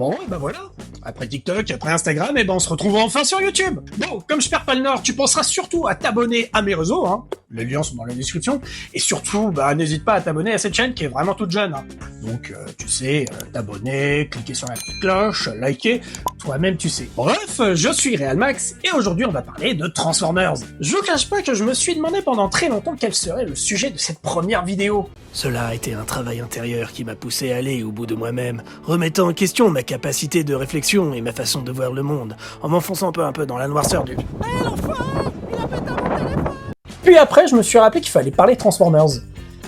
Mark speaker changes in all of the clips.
Speaker 1: Bon, et ben voilà. Après TikTok, après Instagram, et ben on se retrouve enfin sur YouTube. Bon, comme je perds pas le nord, tu penseras surtout à t'abonner à mes réseaux, hein. Les liens sont dans la description. Et surtout, bah n'hésite pas à t'abonner à cette chaîne qui est vraiment toute jeune, hein. Donc, tu sais, t'abonner, cliquer sur la petite cloche, liker, toi-même tu sais. Bref, je suis RealMax, et aujourd'hui on va parler de Transformers. Je vous cache pas que je me suis demandé pendant très longtemps quel serait le sujet de cette première vidéo.
Speaker 2: Cela a été un travail intérieur qui m'a poussé à aller au bout de moi-même, remettant en question ma capacité de réflexion et ma façon de voir le monde, en m'enfonçant un peu dans la noirceur du...
Speaker 1: Puis après, je me suis rappelé qu'il fallait parler Transformers.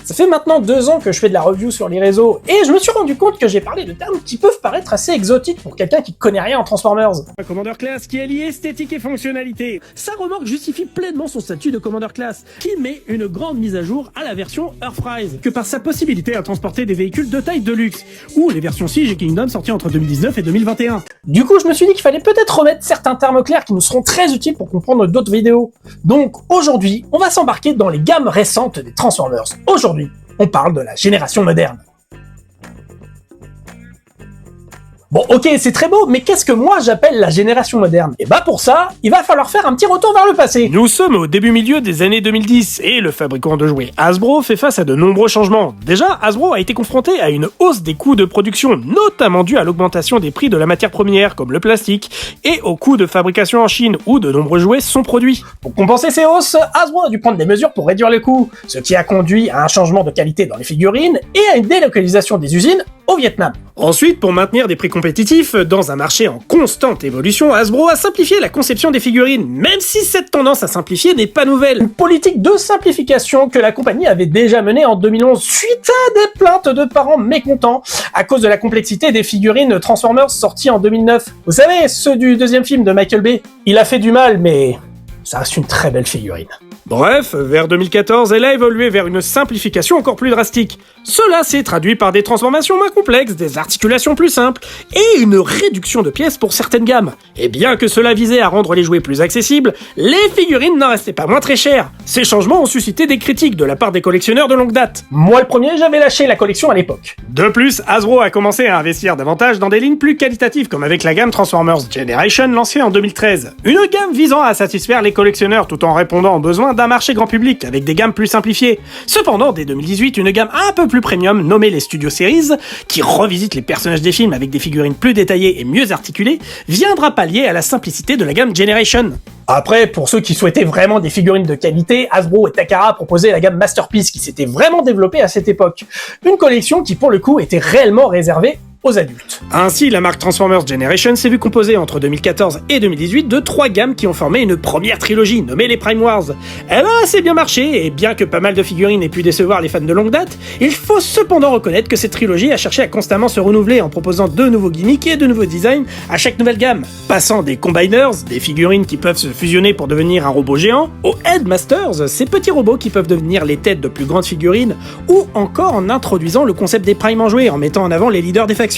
Speaker 1: Ça fait maintenant 2 ans que je fais de la review sur les réseaux, et je me suis rendu compte que j'ai parlé de termes qui peuvent paraître assez exotiques pour quelqu'un qui connaît rien en Transformers.
Speaker 2: Un Commander Class qui allie esthétique et fonctionnalité. Sa remorque justifie pleinement son statut de Commander Class, qui met une grande mise à jour à la version Earthrise, que par sa possibilité à transporter des véhicules de taille de luxe, ou les versions Siege et Kingdom sorties entre 2019 et 2021.
Speaker 1: Du coup, je me suis dit qu'il fallait peut-être remettre certains termes clairs qui nous seront très utiles pour comprendre d'autres vidéos. Donc, aujourd'hui, on va s'embarquer dans les gammes récentes des Transformers. Aujourd'hui, on parle de la génération moderne. Bon, ok, c'est très beau, mais qu'est-ce que moi j'appelle la génération moderne? Et bah pour ça, il va falloir faire un petit retour vers le passé.
Speaker 2: Nous sommes au début-milieu des années 2010, et le fabricant de jouets Hasbro fait face à de nombreux changements. Déjà, Hasbro a été confronté à une hausse des coûts de production, notamment due à l'augmentation des prix de la matière première, comme le plastique, et aux coûts de fabrication en Chine, où de nombreux jouets sont produits.
Speaker 1: Pour compenser ces hausses, Hasbro a dû prendre des mesures pour réduire les coûts, ce qui a conduit à un changement de qualité dans les figurines et à une délocalisation des usines au Vietnam.
Speaker 2: Ensuite, pour maintenir des prix compétitifs, dans un marché en constante évolution, Hasbro a simplifié la conception des figurines, même si cette tendance à simplifier n'est pas nouvelle.
Speaker 1: Une politique de simplification que la compagnie avait déjà menée en 2011 suite à des plaintes de parents mécontents à cause de la complexité des figurines Transformers sorties en 2009. Vous savez, ceux du deuxième film de Michael Bay. Il a fait du mal, mais ça reste une très belle figurine.
Speaker 2: Bref, vers 2014, elle a évolué vers une simplification encore plus drastique. Cela s'est traduit par des transformations moins complexes, des articulations plus simples, et une réduction de pièces pour certaines gammes. Et bien que cela visait à rendre les jouets plus accessibles, les figurines n'en restaient pas moins très chères. Ces changements ont suscité des critiques de la part des collectionneurs de longue date.
Speaker 1: Moi le premier, j'avais lâché la collection à l'époque.
Speaker 2: De plus, Hasbro a commencé à investir davantage dans des lignes plus qualitatives, comme avec la gamme Transformers Generation lancée en 2013. Une gamme visant à satisfaire les collectionneurs tout en répondant aux besoins d'un marché grand public avec des gammes plus simplifiées. Cependant, dès 2018, une gamme un peu plus premium nommée les Studio Series, qui revisite les personnages des films avec des figurines plus détaillées et mieux articulées, viendra pallier à la simplicité de la gamme Generation.
Speaker 1: Après, pour ceux qui souhaitaient vraiment des figurines de qualité, Hasbro et Takara proposaient la gamme Masterpiece qui s'était vraiment développée à cette époque. Une collection qui pour le coup était réellement réservée aux adultes.
Speaker 2: Ainsi, la marque Transformers Generation s'est vue composée entre 2014 et 2018 de 3 gammes qui ont formé une première trilogie nommée les Prime Wars. Elle a assez bien marché, et bien que pas mal de figurines aient pu décevoir les fans de longue date, il faut cependant reconnaître que cette trilogie a cherché à constamment se renouveler en proposant de nouveaux gimmicks et de nouveaux designs à chaque nouvelle gamme, passant des Combiners, des figurines qui peuvent se fusionner pour devenir un robot géant, aux Headmasters, ces petits robots qui peuvent devenir les têtes de plus grandes figurines, ou encore en introduisant le concept des Prime en jouets en mettant en avant les leaders des factions.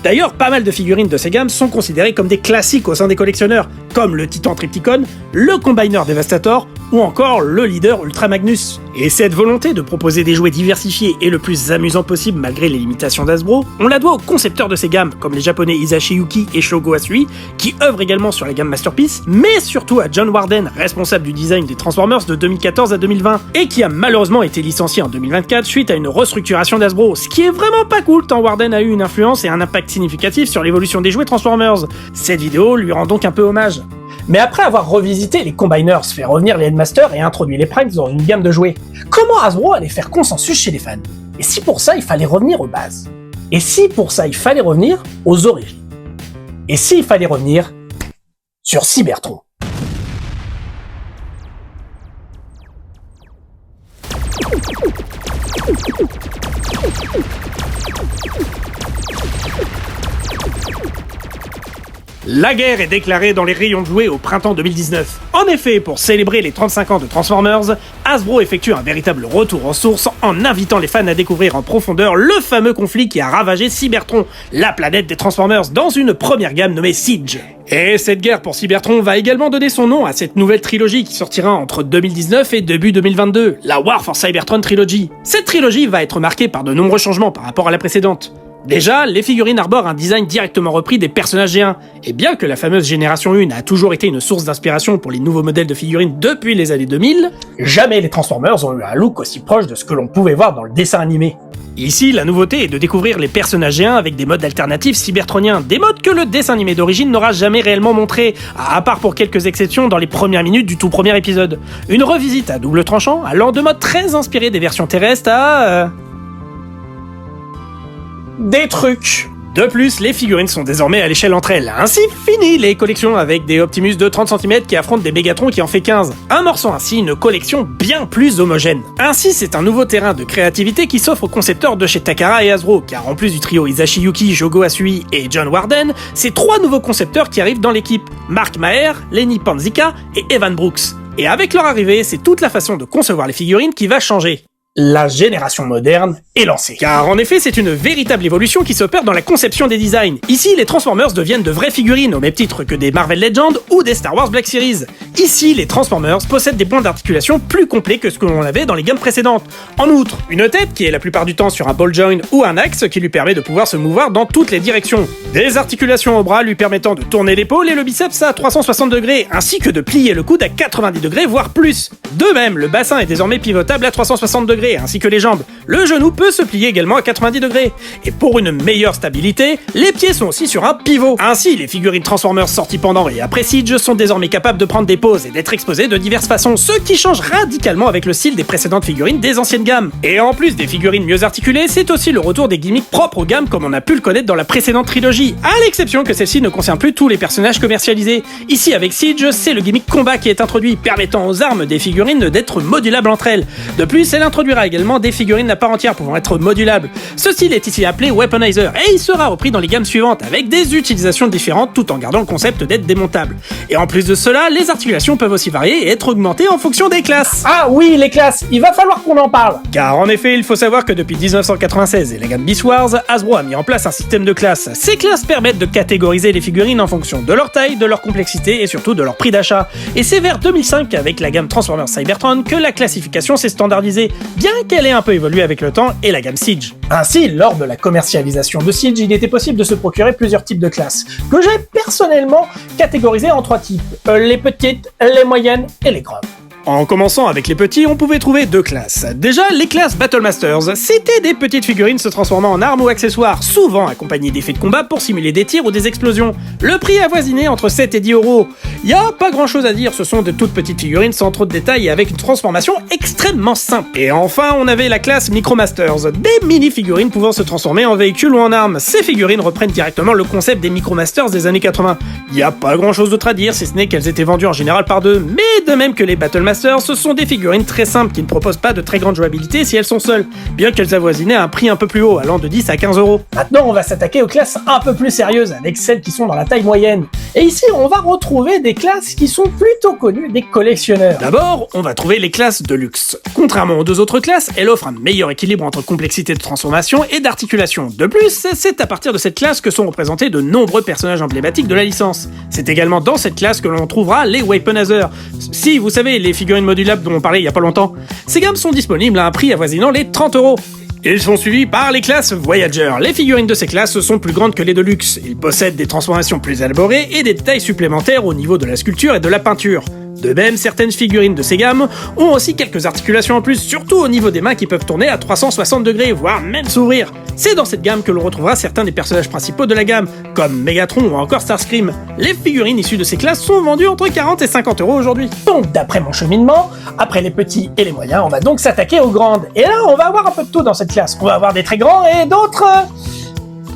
Speaker 2: D'ailleurs, pas mal de figurines de ces gammes sont considérées comme des classiques au sein des collectionneurs, comme le Titan Trypticon, le Combiner Devastator, ou encore le leader Ultra Magnus. Et cette volonté de proposer des jouets diversifiés et le plus amusant possible malgré les limitations d'Hasbro, on la doit aux concepteurs de ces gammes, comme les japonais Hisashi Yuki et Shogo Asui, qui œuvrent également sur la gamme Masterpiece, mais surtout à John Warden, responsable du design des Transformers de 2014 à 2020, et qui a malheureusement été licencié en 2024 suite à une restructuration d'Hasbro, ce qui est vraiment pas cool tant Warden a eu une influence et un impact significatif sur l'évolution des jouets Transformers. Cette vidéo lui rend donc un peu hommage.
Speaker 1: Mais après avoir revisité les Combiners, fait revenir les Headmasters et introduit les Primes dans une gamme de jouets, comment Hasbro allait faire consensus chez les fans? Et si pour ça il fallait revenir aux bases? Et si pour ça il fallait revenir aux origines? Et si il fallait revenir sur Cybertron?
Speaker 2: La guerre est déclarée dans les rayons de jouets au printemps 2019. En effet, pour célébrer les 35 ans de Transformers, Hasbro effectue un véritable retour en source en invitant les fans à découvrir en profondeur le fameux conflit qui a ravagé Cybertron, la planète des Transformers, dans une première gamme nommée Siege. Et cette guerre pour Cybertron va également donner son nom à cette nouvelle trilogie qui sortira entre 2019 et début 2022, la War for Cybertron Trilogy. Cette trilogie va être marquée par de nombreux changements par rapport à la précédente. Déjà, les figurines arborent un design directement repris des personnages G1, et bien que la fameuse génération 1 a toujours été une source d'inspiration pour les nouveaux modèles de figurines depuis les années 2000,
Speaker 1: jamais les Transformers ont eu un look aussi proche de ce que l'on pouvait voir dans le dessin animé.
Speaker 2: Ici, la nouveauté est de découvrir les personnages G1 avec des modes alternatifs cybertroniens, des modes que le dessin animé d'origine n'aura jamais réellement montré, à part pour quelques exceptions dans les premières minutes du tout premier épisode. Une revisite à double tranchant, allant de modes très inspirés des versions terrestres à...
Speaker 1: des trucs.
Speaker 2: De plus, les figurines sont désormais à l'échelle entre elles. Ainsi, fini les collections avec des Optimus de 30 cm qui affrontent des Megatron qui en fait 15. Amorçant ainsi une collection bien plus homogène. Ainsi, c'est un nouveau terrain de créativité qui s'offre aux concepteurs de chez Takara et Hasbro, car en plus du trio Hisashi Yuki, Jogo Asui et John Warden, c'est 3 nouveaux concepteurs qui arrivent dans l'équipe. Mark Maher, Lenny Panzica et Evan Brooks. Et avec leur arrivée, c'est toute la façon de concevoir les figurines qui va changer.
Speaker 1: La génération moderne est lancée.
Speaker 2: Car en effet, c'est une véritable évolution qui s'opère dans la conception des designs. Ici, les Transformers deviennent de vraies figurines, au même titre que des Marvel Legends ou des Star Wars Black Series. Ici, les Transformers possèdent des points d'articulation plus complets que ce que l'on avait dans les gammes précédentes. En outre, une tête qui est la plupart du temps sur un ball joint ou un axe qui lui permet de pouvoir se mouvoir dans toutes les directions. Des articulations au bras lui permettant de tourner l'épaule et le biceps à 360 degrés, ainsi que de plier le coude à 90 degrés, voire plus. De même, le bassin est désormais pivotable à 360 degrés, ainsi que les jambes. Le genou peut se plier également à 90 degrés. Et pour une meilleure stabilité, les pieds sont aussi sur un pivot. Ainsi, les figurines Transformers sorties pendant et après Siege sont désormais capables de prendre des pauses et d'être exposées de diverses façons, ce qui change radicalement avec le style des précédentes figurines des anciennes gammes. Et en plus des figurines mieux articulées, c'est aussi le retour des gimmicks propres aux gammes comme on a pu le connaître dans la précédente trilogie, à l'exception que celle-ci ne concerne plus tous les personnages commercialisés. Ici, avec Siege, c'est le gimmick combat qui est introduit, permettant aux armes des figurines d'être modulables entre elles. De plus, elle introduira également des figurines à part entière pouvant être modulables. Ce style est ici appelé Weaponizer et il sera repris dans les gammes suivantes avec des utilisations différentes tout en gardant le concept d'être démontable. Et en plus de cela, les articulations peuvent aussi varier et être augmentées en fonction des classes.
Speaker 1: Ah oui, les classes, il va falloir qu'on en parle.
Speaker 2: Car en effet, il faut savoir que depuis 1996 et la gamme Beast Wars, Hasbro a mis en place un système de classes. Ces classes permettent de catégoriser les figurines en fonction de leur taille, de leur complexité et surtout de leur prix d'achat. Et c'est vers 2005 avec la gamme Transformers Cybertron que la classification s'est standardisée, bien qu'elle ait un peu évolué avec le temps et la gamme Siege.
Speaker 1: Ainsi, lors de la commercialisation de Siege, il était possible de se procurer plusieurs types de classes, que j'ai personnellement catégorisées en 3 types, les petites, les moyennes et les grandes.
Speaker 2: En commençant avec les petits, on pouvait trouver 2 classes. Déjà, les classes Battle Masters, c'était des petites figurines se transformant en armes ou accessoires, souvent accompagnées d'effets de combat pour simuler des tirs ou des explosions. Le prix avoisinait entre 7 et 10 euros. Y a pas grand chose à dire, ce sont de toutes petites figurines sans trop de détails et avec une transformation extrêmement simple. Et enfin, on avait la classe Micromasters, des mini-figurines pouvant se transformer en véhicules ou en armes. Ces figurines reprennent directement le concept des Micromasters des années 80. Y a pas grand chose d'autre à dire, si ce n'est qu'elles étaient vendues en général par 2, mais de même que les Battle Masters, ce sont des figurines très simples qui ne proposent pas de très grande jouabilité si elles sont seules, bien qu'elles avoisinaient un prix un peu plus haut, allant de 10 à 15 euros.
Speaker 1: Maintenant, on va s'attaquer aux classes un peu plus sérieuses, avec celles qui sont dans la taille moyenne. Et ici, on va retrouver des classes qui sont plutôt connues des collectionneurs.
Speaker 2: D'abord, on va trouver les classes de luxe. Contrairement aux 2 autres classes, elle offre un meilleur équilibre entre complexité de transformation et d'articulation. De plus, c'est à partir de cette classe que sont représentés de nombreux personnages emblématiques de la licence. C'est également dans cette classe que l'on trouvera les Weaponizer. Si, vous savez, les figurines modulables dont on parlait il y a pas longtemps. Ces gammes sont disponibles à un prix avoisinant les 30 euros. Ils sont suivis par les classes Voyager. Les figurines de ces classes sont plus grandes que les de luxe. Ils possèdent des transformations plus élaborées et des détails supplémentaires au niveau de la sculpture et de la peinture. De même, certaines figurines de ces gammes ont aussi quelques articulations en plus, surtout au niveau des mains qui peuvent tourner à 360 degrés, voire même s'ouvrir. C'est dans cette gamme que l'on retrouvera certains des personnages principaux de la gamme, comme Megatron ou encore Starscream. Les figurines issues de ces classes sont vendues entre 40 et 50 euros aujourd'hui.
Speaker 1: Donc, d'après mon cheminement, après les petits et les moyens, on va donc s'attaquer aux grandes. Et là, on va avoir un peu de tout dans cette classe. On va avoir des très grands et d'autres...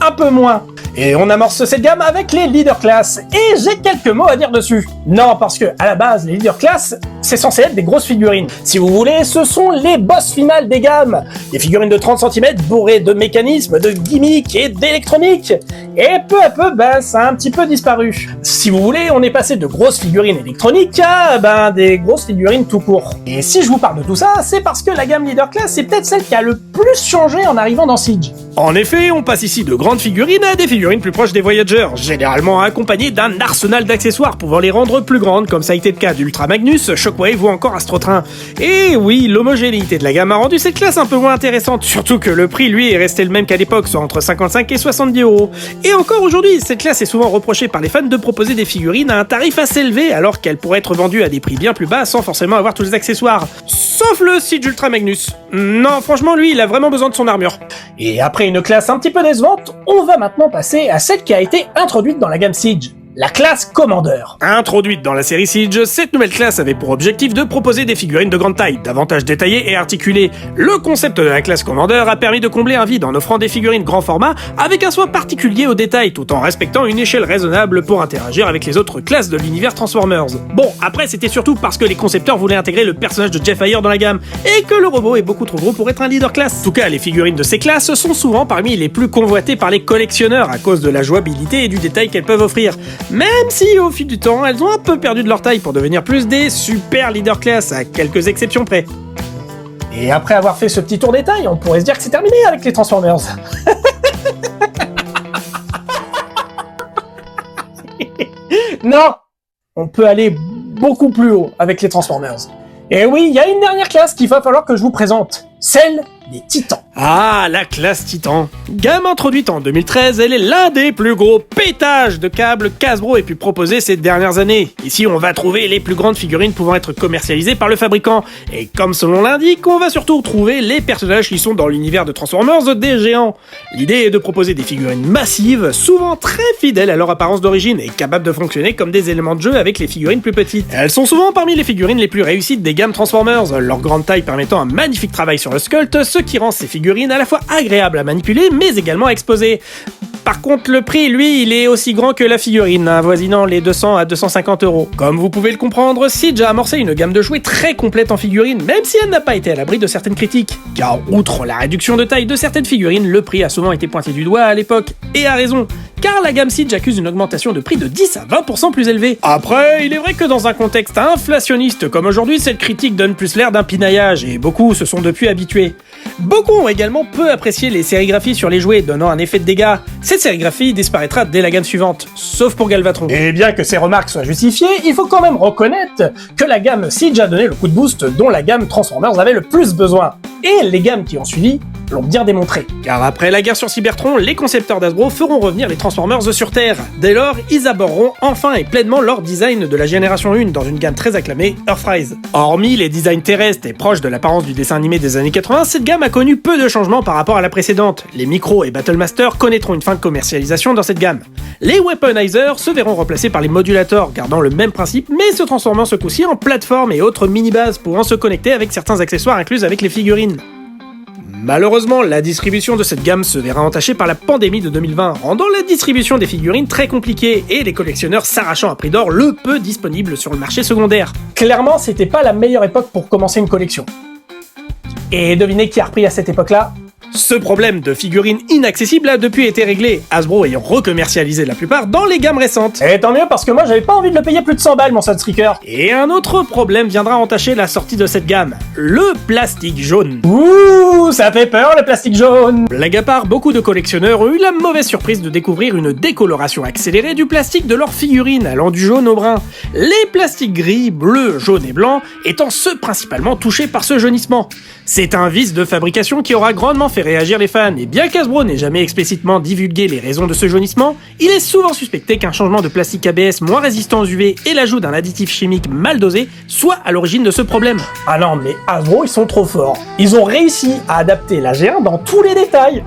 Speaker 1: un peu moins. Et on amorce cette gamme avec les leader class. Et j'ai quelques mots à dire dessus. Non, parce que à la base, les leader class, c'est censé être des grosses figurines. Si vous voulez, ce sont les boss finales des gammes. Des figurines de 30 cm bourrées de mécanismes, de gimmicks et d'électronique. Et peu à peu, ça a un petit peu disparu. Si vous voulez, on est passé de grosses figurines électroniques à, des grosses figurines tout court. Et si je vous parle de tout ça, c'est parce que la gamme leader class, c'est peut-être celle qui a le plus changé en arrivant dans Siege.
Speaker 2: En effet, on passe ici de grandes figurines à des figurines plus proches des Voyagers, généralement accompagnées d'un arsenal d'accessoires pouvant les rendre plus grandes, comme ça a été le cas d'Ultra Magnus, Shock Shockwave ou encore Astrotrain. Et oui, l'homogénéité de la gamme a rendu cette classe un peu moins intéressante, surtout que le prix lui est resté le même qu'à l'époque, soit entre 55 et 70 €. Et encore aujourd'hui, cette classe est souvent reprochée par les fans de proposer des figurines à un tarif assez élevé, alors qu'elle pourrait être vendue à des prix bien plus bas sans forcément avoir tous les accessoires. Sauf le Siege Ultra Magnus. Non, franchement, lui, il a vraiment besoin de son armure.
Speaker 1: Et après une classe un petit peu décevante, on va maintenant passer à celle qui a été introduite dans la gamme Siege. La classe Commander.
Speaker 2: Introduite dans la série Siege, cette nouvelle classe avait pour objectif de proposer des figurines de grande taille, davantage détaillées et articulées. Le concept de la classe Commander a permis de combler un vide en offrant des figurines grand format avec un soin particulier aux détails, tout en respectant une échelle raisonnable pour interagir avec les autres classes de l'univers Transformers. Bon, après c'était surtout parce que les concepteurs voulaient intégrer le personnage de Jetfire dans la gamme, et que le robot est beaucoup trop gros pour être un leader classe. En tout cas, les figurines de ces classes sont souvent parmi les plus convoitées par les collectionneurs à cause de la jouabilité et du détail qu'elles peuvent offrir. Même si au fil du temps, elles ont un peu perdu de leur taille pour devenir plus des super leader class, à quelques exceptions près.
Speaker 1: Et après avoir fait ce petit tour détail, on pourrait se dire que c'est terminé avec les Transformers. Non, on peut aller beaucoup plus haut avec les Transformers. Et oui, il y a une dernière classe qu'il va falloir que je vous présente, celle des Titans.
Speaker 2: Ah, la classe Titan. Gamme introduite en 2013, elle est l'un des plus gros pétages de câbles qu'Hasbro ait pu proposer ces dernières années. Ici, on va trouver les plus grandes figurines pouvant être commercialisées par le fabricant. Et comme son nom l'indique, on va surtout trouver les personnages qui sont dans l'univers de Transformers des géants. L'idée est de proposer des figurines massives, souvent très fidèles à leur apparence d'origine et capables de fonctionner comme des éléments de jeu avec les figurines plus petites. Elles sont souvent parmi les figurines les plus réussites des gammes Transformers, leur grande taille permettant un magnifique travail sur le sculpt, ce qui rend ces figurines à la fois agréables à manipuler mais également à exposer. Par contre, le prix, lui, il est aussi grand que la figurine, avoisinant les 200 à 250 €. Comme vous pouvez le comprendre, Siege a amorcé une gamme de jouets très complète en figurines, même si elle n'a pas été à l'abri de certaines critiques. Car outre la réduction de taille de certaines figurines, le prix a souvent été pointé du doigt à l'époque, et à raison, car la gamme Siege accuse une augmentation de prix de 10 à 20% plus élevée. Après, il est vrai que dans un contexte inflationniste comme aujourd'hui, cette critique donne plus l'air d'un pinaillage, et beaucoup se sont depuis habitués. Beaucoup ont également peu apprécié les sérigraphies sur les jouets, donnant un effet de dégâts. Cette sérigraphie disparaîtra dès la gamme suivante, sauf pour Galvatron.
Speaker 1: Et bien que ces remarques soient justifiées, il faut quand même reconnaître que la gamme Siege a donné le coup de boost dont la gamme Transformers avait le plus besoin. Et les gammes qui ont suivi l'ont bien démontré.
Speaker 2: Car après la guerre sur Cybertron, les concepteurs d'Hasbro feront revenir les Transformers sur Terre. Dès lors, ils aborderont enfin et pleinement leur design de la génération 1 dans une gamme très acclamée, Earthrise. Hormis les designs terrestres et proches de l'apparence du dessin animé des années 80, cette gamme a connu peu de changements par rapport à la précédente. Les Micro et Battlemaster connaîtront une fin de commercialisation dans cette gamme. Les Weaponizers se verront remplacés par les Modulators, gardant le même principe, mais se transformant ce coup-ci en plateforme et autres mini-bases pouvant se connecter avec certains accessoires inclus avec les figurines. Malheureusement, la distribution de cette gamme se verra entachée par la pandémie de 2020, rendant la distribution des figurines très compliquée et les collectionneurs s'arrachant à prix d'or le peu disponible sur le marché secondaire.
Speaker 1: Clairement, c'était pas la meilleure époque pour commencer une collection. Et devinez qui a repris à cette époque-là ?
Speaker 2: Ce problème de figurines inaccessibles a depuis été réglé, Hasbro ayant recommercialisé la plupart dans les gammes récentes.
Speaker 1: Et tant mieux parce que moi j'avais pas envie de le payer plus de 100 balles mon Sunstreaker.
Speaker 2: Et un autre problème viendra entacher la sortie de cette gamme, le plastique jaune.
Speaker 1: Ouh, ça fait peur le plastique jaune.
Speaker 2: Blague à part, beaucoup de collectionneurs ont eu la mauvaise surprise de découvrir une décoloration accélérée du plastique de leurs figurines allant du jaune au brun. Les plastiques gris, bleus, jaunes et blancs étant ceux principalement touchés par ce jaunissement. C'est un vice de fabrication qui aura grandement fait réagir les fans, et bien qu'Hasbro n'ait jamais explicitement divulgué les raisons de ce jaunissement, il est souvent suspecté qu'un changement de plastique ABS moins résistant aux UV et l'ajout d'un additif chimique mal dosé soit à l'origine de ce problème.
Speaker 1: Ah non mais Hasbro ils sont trop forts. Ils ont réussi à adapter la G1 dans tous les détails,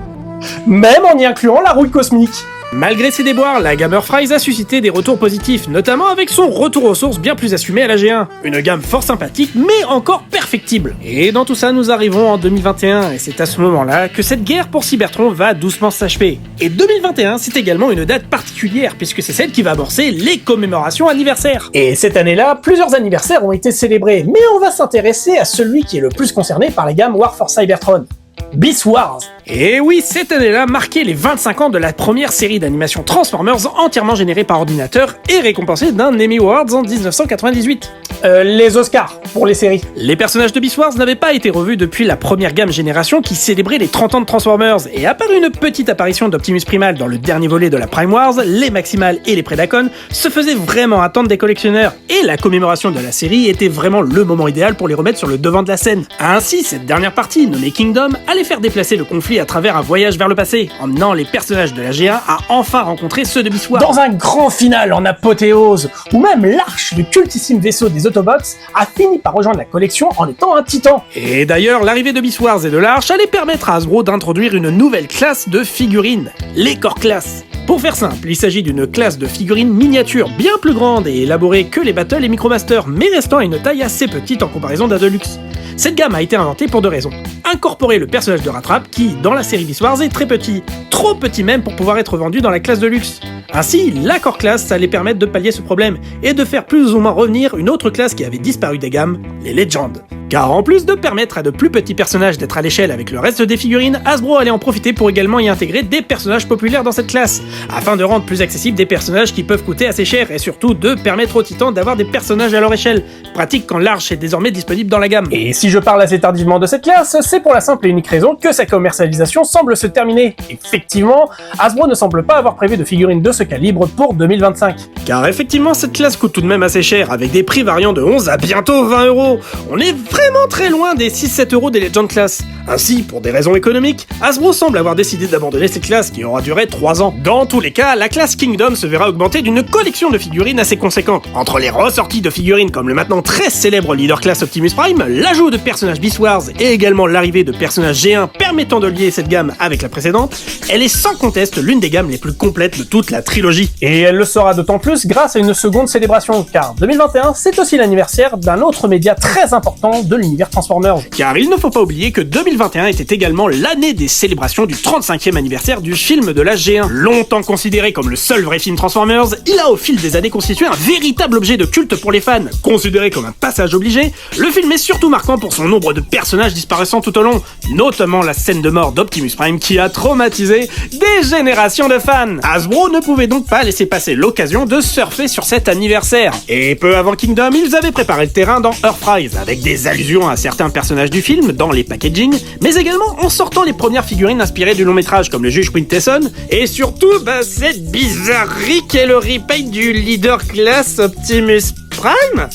Speaker 1: même en y incluant la rouille cosmique.
Speaker 2: Malgré ses déboires, la gamme Earthrise a suscité des retours positifs, notamment avec son retour aux sources bien plus assumé à la G1. Une gamme fort sympathique, mais encore perfectible. Et dans tout ça, nous arrivons en 2021, et c'est à ce moment-là que cette guerre pour Cybertron va doucement s'achever. Et 2021, c'est également une date particulière, puisque c'est celle qui va amorcer les commémorations anniversaires.
Speaker 1: Et cette année-là, plusieurs anniversaires ont été célébrés, mais on va s'intéresser à celui qui est le plus concerné par les gammes War for Cybertron. Beast Wars.
Speaker 2: Et oui, cette année-là marquait les 25 ans de la première série d'animation Transformers entièrement générée par ordinateur et récompensée d'un Emmy Awards en 1998.
Speaker 1: Les Oscars, pour les séries.
Speaker 2: Les personnages de Beast Wars n'avaient pas été revus depuis la première gamme génération qui célébrait les 30 ans de Transformers, et à part une petite apparition d'Optimus Primal dans le dernier volet de la Prime Wars, les Maximals et les Predacons se faisaient vraiment attendre des collectionneurs, et la commémoration de la série était vraiment le moment idéal pour les remettre sur le devant de la scène. Ainsi, cette dernière partie, nommée Kingdom, allait faire déplacer le conflit à travers un voyage vers le passé, emmenant les personnages de la G1 à enfin rencontrer ceux de Beast Wars.
Speaker 1: Dans un grand final en apothéose, où même l'arche, le cultissime vaisseau des Autobots, a fini par rejoindre la collection en étant un titan.
Speaker 2: Et d'ailleurs, l'arrivée de Beast Wars et de l'Arche allait permettre à Hasbro d'introduire une nouvelle classe de figurines, les Core Class. Pour faire simple, il s'agit d'une classe de figurines miniatures bien plus grande et élaborée que les Battle et Micromasters, mais restant à une taille assez petite en comparaison d'un Deluxe. Cette gamme a été inventée pour deux raisons. Incorporer le personnage de Rattrap qui, dans la série Beast Wars, est très petit, trop petit même pour pouvoir être vendu dans la classe de luxe. Ainsi, la Core Class allait permettre de pallier ce problème et de faire plus ou moins revenir une autre classe qui avait disparu des gammes, les Legends. Car en plus de permettre à de plus petits personnages d'être à l'échelle avec le reste des figurines, Hasbro allait en profiter pour également y intégrer des personnages populaires dans cette classe, afin de rendre plus accessibles des personnages qui peuvent coûter assez cher et surtout de permettre aux titans d'avoir des personnages à leur échelle, pratique quand l'Arche est désormais disponible dans la gamme.
Speaker 1: Et si je parle assez tardivement de cette classe, c'est pour la simple et unique raison que sa commercialisation semble se terminer. Effectivement, Hasbro ne semble pas avoir prévu de figurines de ce calibre pour 2025.
Speaker 2: Car effectivement, cette classe coûte tout de même assez cher, avec des prix variant de 11 à bientôt 20 €. On est vraiment très loin des 6-7 € des Legend Class. Ainsi, pour des raisons économiques, Hasbro semble avoir décidé d'abandonner cette classe qui aura duré 3 ans. Dans tous les cas, la classe Kingdom se verra augmentée d'une collection de figurines assez conséquente. Entre les ressorties de figurines comme le maintenant très célèbre Leader Class Optimus Prime, l'ajout de personnages Beast Wars et également l'arrivée de personnages G1 permettant de lier cette gamme avec la précédente, elle est sans conteste l'une des gammes les plus complètes de toute la trilogie.
Speaker 1: Et elle le sera d'autant plus grâce à une seconde célébration, car 2021, c'est aussi l'anniversaire d'un autre média très important de l'univers Transformers.
Speaker 2: Car il ne faut pas oublier que 2021 était également l'année des célébrations du 35e anniversaire du film de la G1. Longtemps considéré comme le seul vrai film Transformers, il a au fil des années constitué un véritable objet de culte pour les fans. Considéré comme un passage obligé, le film est surtout marquant pour son nombre de personnages disparaissant tout au long, notamment la scène de mort d'Optimus Prime qui a traumatisé des générations de fans. Hasbro ne pouvait donc pas laisser passer l'occasion de surfer sur cet anniversaire. Et peu avant Kingdom, ils avaient préparé le terrain dans Earthrise, avec des allusions à certains personnages du film dans les packaging, mais également en sortant les premières figurines inspirées du long métrage comme le juge Quintesson, et surtout cette bizarrerie qu'est le remake du Leader Class Optimus Prime.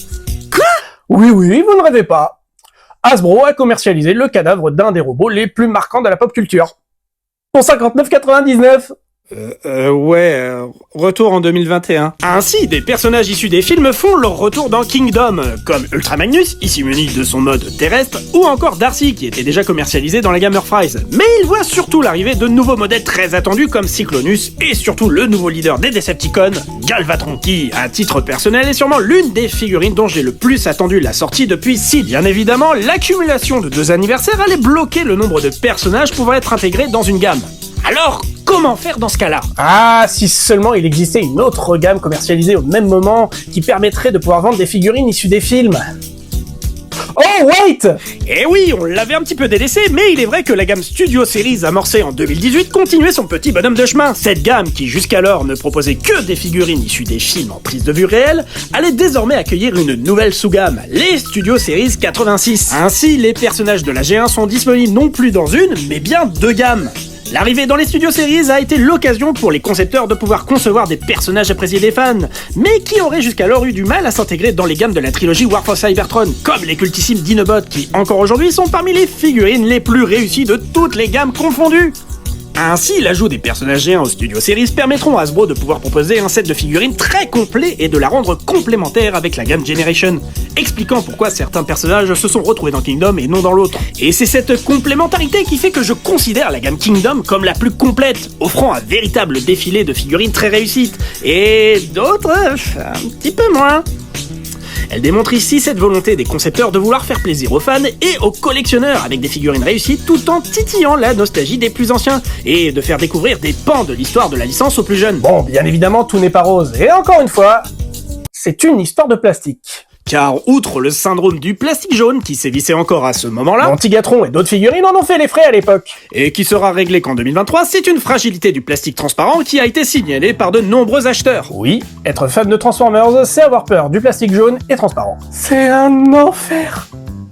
Speaker 2: Quoi?
Speaker 1: Oui, vous ne rêvez pas. Hasbro a commercialisé le cadavre d'un des robots les plus marquants de la pop culture. Pour 59,99 €.
Speaker 2: Retour en 2021. Ainsi, des personnages issus des films font leur retour dans Kingdom, comme Ultra Magnus, ici muni de son mode terrestre, ou encore Darcy, qui était déjà commercialisé dans la gamme Earthrise. Mais il voit surtout l'arrivée de nouveaux modèles très attendus comme Cyclonus, et surtout le nouveau leader des Decepticons, Galvatron, qui, à titre personnel, est sûrement l'une des figurines dont j'ai le plus attendu la sortie depuis Seed. Bien évidemment, l'accumulation de 2 anniversaires allait bloquer le nombre de personnages pouvant être intégrés dans une gamme. Alors, comment faire dans ce cas-là?
Speaker 1: Ah, si seulement il existait une autre gamme commercialisée au même moment qui permettrait de pouvoir vendre des figurines issues des films. Oh, wait!
Speaker 2: Eh oui, on l'avait un petit peu délaissé, mais il est vrai que la gamme Studio Series amorcée en 2018 continuait son petit bonhomme de chemin. Cette gamme, qui jusqu'alors ne proposait que des figurines issues des films en prise de vue réelle, allait désormais accueillir une nouvelle sous-gamme, les Studio Series 86. Ainsi, les personnages de la G1 sont disponibles non plus dans une, mais bien 2 gammes. L'arrivée dans les Studio Series a été l'occasion pour les concepteurs de pouvoir concevoir des personnages appréciés des fans, mais qui auraient jusqu'alors eu du mal à s'intégrer dans les gammes de la trilogie War for Cybertron, comme les cultissimes Dinobots qui, encore aujourd'hui, sont parmi les figurines les plus réussies de toutes les gammes confondues. Ainsi, l'ajout des personnages G1 aux Studio Series permettront à Hasbro de pouvoir proposer un set de figurines très complet et de la rendre complémentaire avec la gamme Generation, expliquant pourquoi certains personnages se sont retrouvés dans Kingdom et non dans l'autre. Et c'est cette complémentarité qui fait que je considère la gamme Kingdom comme la plus complète, offrant un véritable défilé de figurines très réussites, et d'autres un petit peu moins. Elle démontre ici cette volonté des concepteurs de vouloir faire plaisir aux fans et aux collectionneurs avec des figurines réussies tout en titillant la nostalgie des plus anciens et de faire découvrir des pans de l'histoire de la licence aux plus jeunes.
Speaker 1: Bon, bien évidemment, tout n'est pas rose. Et encore une fois, c'est une histoire de plastique.
Speaker 2: Car outre le syndrome du plastique jaune qui sévissait encore à ce moment-là,
Speaker 1: Antigatron et d'autres figurines en ont fait les frais à l'époque.
Speaker 2: et qui sera réglé qu'en 2023, c'est une fragilité du plastique transparent qui a été signalée par de nombreux acheteurs.
Speaker 1: Oui, être fan de Transformers, c'est avoir peur du plastique jaune et transparent. C'est un enfer.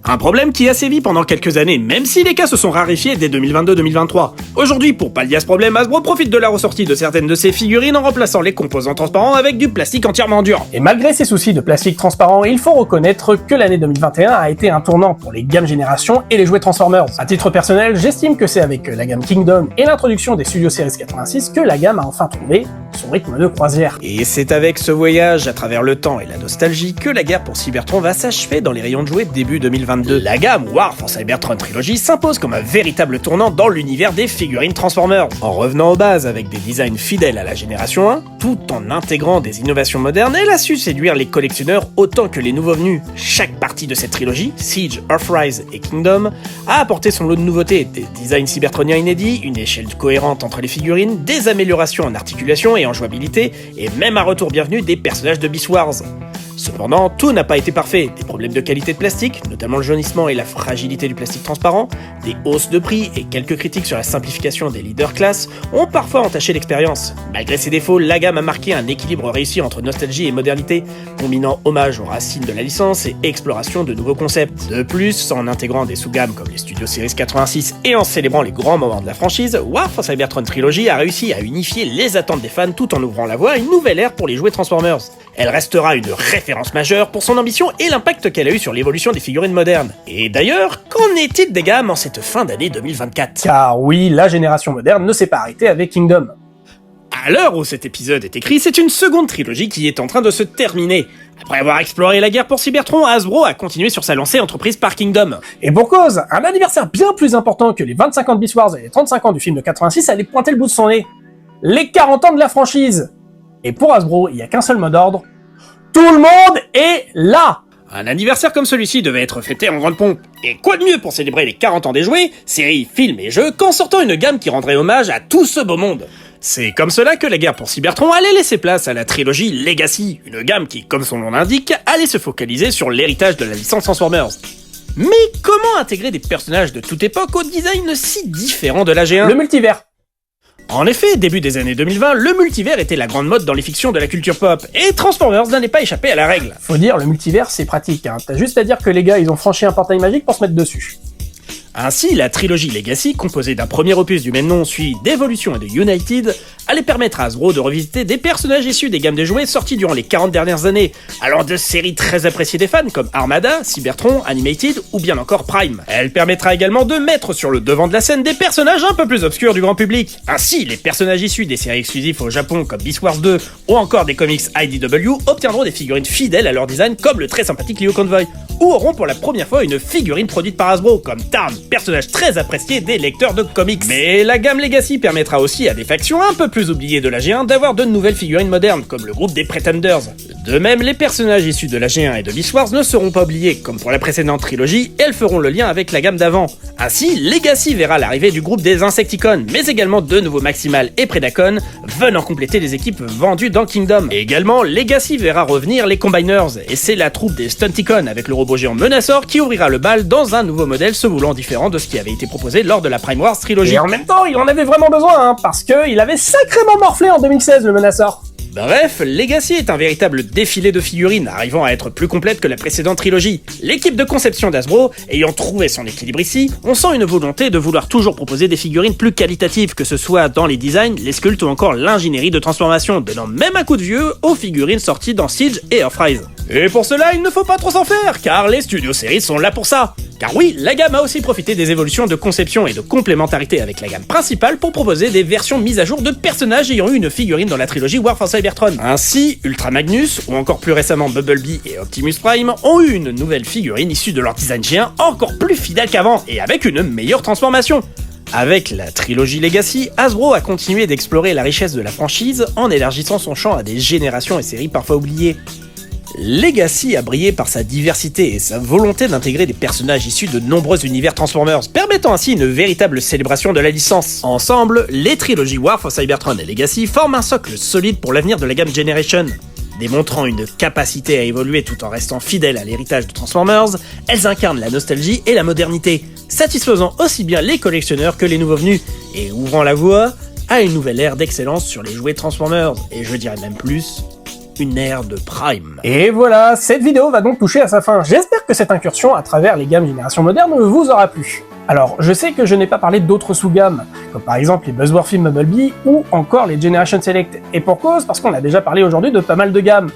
Speaker 2: Un problème qui a sévi pendant quelques années, même si les cas se sont raréfiés dès 2022-2023. Aujourd'hui, pour pallier à ce problème, Hasbro profite de la ressortie de certaines de ses figurines en remplaçant les composants transparents avec du plastique entièrement dur.
Speaker 1: Et malgré ces soucis de plastique transparent, il faut reconnaître que l'année 2021 a été un tournant pour les gammes Génération et les jouets Transformers. À titre personnel, j'estime que c'est avec la gamme Kingdom et l'introduction des Studio Series 86 que la gamme a enfin trouvé son rythme de croisière.
Speaker 2: Et c'est avec ce voyage à travers le temps et la nostalgie que la guerre pour Cybertron va s'achever dans les rayons de jouets début 2022. La gamme War for Cybertron Trilogy s'impose comme un véritable tournant dans l'univers des figurines Transformers. En revenant aux bases avec des designs fidèles à la génération 1, tout en intégrant des innovations modernes, elle a su séduire les collectionneurs autant que les nouveaux venus. Chaque partie de cette trilogie, Siege, Earthrise et Kingdom, a apporté son lot de nouveautés, des designs cybertroniens inédits, une échelle cohérente entre les figurines, des améliorations en articulation et en jouabilité, et même un retour bienvenu des personnages de Beast Wars. Cependant, tout n'a pas été parfait. Des problèmes de qualité de plastique, notamment le jaunissement et la fragilité du plastique transparent, des hausses de prix et quelques critiques sur la simplification des leader class ont parfois entaché l'expérience. Malgré ces défauts, la gamme a marqué un équilibre réussi entre nostalgie et modernité, combinant hommage aux racines de la licence et exploration de nouveaux concepts. De plus, en intégrant des sous-gammes comme les Studio Series 86 et en célébrant les grands moments de la franchise, War for Cybertron Trilogy a réussi à unifier les attentes des fans tout en ouvrant la voie à une nouvelle ère pour les jouets Transformers. Elle restera une référence majeure pour son ambition et l'impact qu'elle a eu sur l'évolution des figurines modernes. Et d'ailleurs, qu'en est-il des gammes en cette fin d'année 2024 ?
Speaker 1: Car oui, la génération moderne ne s'est pas arrêtée avec Kingdom.
Speaker 2: À l'heure où cet épisode est écrit, c'est une seconde trilogie qui est en train de se terminer. Après avoir exploré la guerre pour Cybertron, Hasbro a continué sur sa lancée entreprise par Kingdom.
Speaker 1: Et pour cause, un anniversaire bien plus important que les 25 ans de Beast Wars et les 35 ans du film de 86 allait pointer le bout de son nez. Les 40 ans de la franchise. Et pour Hasbro, il n'y a qu'un seul mot d'ordre. Tout le monde est là!
Speaker 2: Un anniversaire comme celui-ci devait être fêté en grande pompe. Et quoi de mieux pour célébrer les 40 ans des jouets, séries, films et jeux qu'en sortant une gamme qui rendrait hommage à tout ce beau monde. C'est comme cela que la guerre pour Cybertron allait laisser place à la trilogie Legacy, une gamme qui, comme son nom l'indique, allait se focaliser sur l'héritage de la licence Transformers. Mais comment intégrer des personnages de toute époque au design si différent de la G1 ?
Speaker 1: Le multivers.
Speaker 2: En effet, début des années 2020, le multivers était la grande mode dans les fictions de la culture pop, et Transformers n'en est pas échappé à la règle.
Speaker 1: Faut dire, le multivers c'est pratique, hein. T'as juste à dire que les gars ils ont franchi un portail magique pour se mettre dessus.
Speaker 2: Ainsi, la trilogie Legacy, composée d'un premier opus du même nom suivi d'Evolution et de United, allait permettre à Hasbro de revisiter des personnages issus des gammes de jouets sortis durant les 40 dernières années, allant de séries très appréciées des fans comme Armada, Cybertron, Animated ou bien encore Prime. Elle permettra également de mettre sur le devant de la scène des personnages un peu plus obscurs du grand public. Ainsi, les personnages issus des séries exclusives au Japon comme Beast Wars 2 ou encore des comics IDW obtiendront des figurines fidèles à leur design comme le très sympathique Leo Convoy, ou auront pour la première fois une figurine produite par Hasbro comme Tarn, personnage très apprécié des lecteurs de comics. Mais la gamme Legacy permettra aussi à des factions un peu plus oubliées de la G1 d'avoir de nouvelles figurines modernes, comme le groupe des Pretenders. De même, les personnages issus de la G1 et de Beast Wars ne seront pas oubliés, comme pour la précédente trilogie, elles feront le lien avec la gamme d'avant. Ainsi, Legacy verra l'arrivée du groupe des Insecticons, mais également de nouveaux Maximal et Predacon, venant compléter les équipes vendues dans Kingdom. Et également, Legacy verra revenir les Combiners, et c'est la troupe des Stunticons avec le robot géant Menacor qui ouvrira le bal dans un nouveau modèle se voulant différent de ce qui avait été proposé lors de la Prime Wars trilogie.
Speaker 1: Et en même temps, il en avait vraiment besoin, hein, parce que il avait sacrément morflé en 2016 le Menacor.
Speaker 2: Bref, Legacy est un véritable défilé de figurines, arrivant à être plus complète que la précédente trilogie. L'équipe de conception d'Hasbro, ayant trouvé son équilibre ici, on sent une volonté de vouloir toujours proposer des figurines plus qualitatives, que ce soit dans les designs, les sculptes ou encore l'ingénierie de transformation, donnant même un coup de vieux aux figurines sorties dans Siege et Earthrise. Et pour cela, il ne faut pas trop s'en faire, car les Studio Series sont là pour ça. Car oui, la gamme a aussi profité des évolutions de conception et de complémentarité avec la gamme principale pour proposer des versions mises à jour de personnages ayant eu une figurine dans la trilogie War for Cybertron. Ainsi, Ultra Magnus, ou encore plus récemment Bumblebee et Optimus Prime, ont eu une nouvelle figurine issue de leur design G1 encore plus fidèle qu'avant, et avec une meilleure transformation. Avec la trilogie Legacy, Hasbro a continué d'explorer la richesse de la franchise en élargissant son champ à des générations et séries parfois oubliées. Legacy a brillé par sa diversité et sa volonté d'intégrer des personnages issus de nombreux univers Transformers, permettant ainsi une véritable célébration de la licence. Ensemble, les trilogies War for Cybertron et Legacy forment un socle solide pour l'avenir de la gamme Generation. Démontrant une capacité à évoluer tout en restant fidèles à l'héritage de Transformers, elles incarnent la nostalgie et la modernité, satisfaisant aussi bien les collectionneurs que les nouveaux venus, et ouvrant la voie à une nouvelle ère d'excellence sur les jouets Transformers, et je dirais même plus, une ère de Prime.
Speaker 1: Et voilà, cette vidéo va donc toucher à sa fin. J'espère que cette incursion à travers les gammes génération moderne vous aura plu. Alors, je sais que je n'ai pas parlé d'autres sous-gammes, comme par exemple les Buzzworthy Bumblebee ou encore les Generation Select, et pour cause, parce qu'on a déjà parlé aujourd'hui de pas mal de gammes.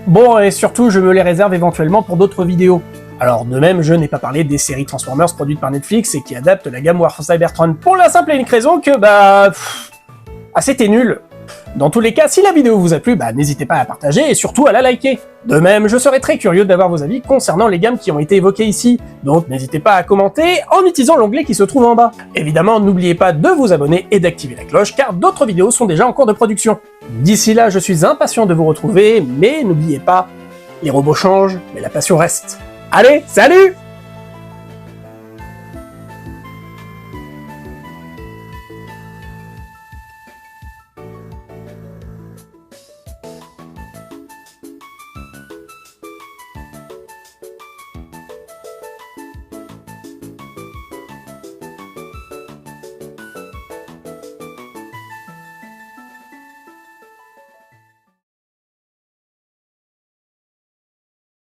Speaker 1: Bon, et surtout, je me les réserve éventuellement pour d'autres vidéos. Alors, de même, je n'ai pas parlé des séries Transformers produites par Netflix et qui adaptent la gamme War for Cybertron pour la simple et unique raison que, c'était nul. Dans tous les cas, si la vidéo vous a plu, n'hésitez pas à la partager et surtout à la liker. De même, je serais très curieux d'avoir vos avis concernant les gammes qui ont été évoquées ici, donc n'hésitez pas à commenter en utilisant l'onglet qui se trouve en bas. Évidemment, n'oubliez pas de vous abonner et d'activer la cloche car d'autres vidéos sont déjà en cours de production. D'ici là, je suis impatient de vous retrouver, mais n'oubliez pas, les robots changent, mais la passion reste. Allez, salut!